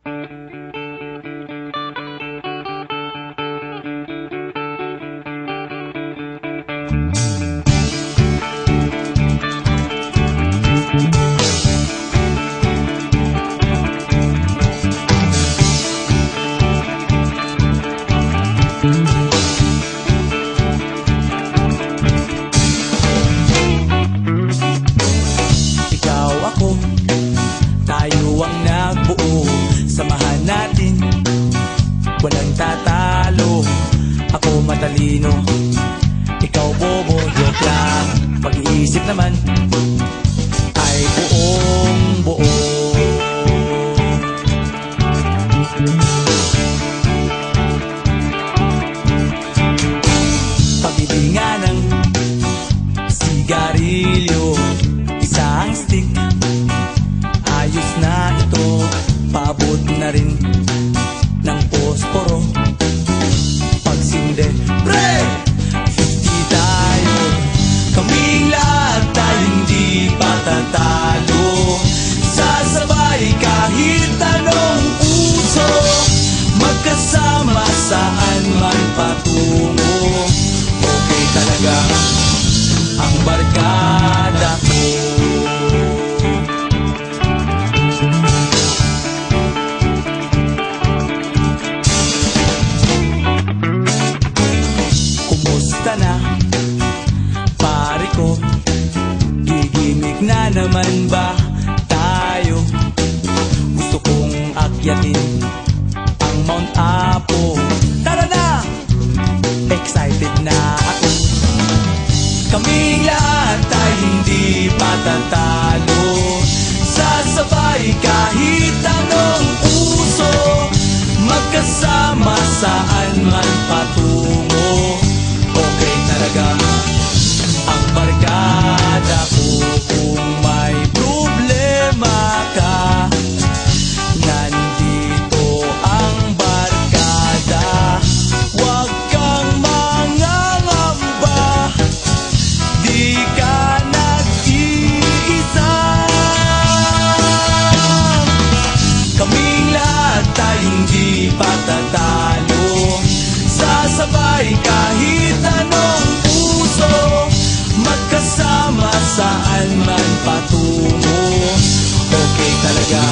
Ikaw ako, tayo ang nagbuo. Samahan natin, walang tatalo. Ako matalino, ikaw bobo. Joke lang, pag-iisip naman ay buong buo. Pag-ibinga ng sigarilyo, isang stick, ayos na ito. Paabot na rin ng posporo. Pagsinde, pre! 50 tayo, kaming lahat tayo hindi patatalo. Sasabay kahit anong uso, magkasama saan man patungo. Okay talaga ang barkada ko. Kumusta na, pare ko? Gigimik na naman ba tayo? Gusto kong akyatin ang Mount Apo. Tara na! Excited na ako. Kaming lahat tayo hindi patatalo. Sasabay kahit anong uso, magkasama saan man patungo. Okay talaga ang barkada ko. Kung may problema ka, nandito ang barkada. Huwag kang mangangamba, di ka nag-iisa. Kaming lahat tayo hindi patatalo. Sasabay kahit anong uso, magkasama saan man patungo. Okay talaga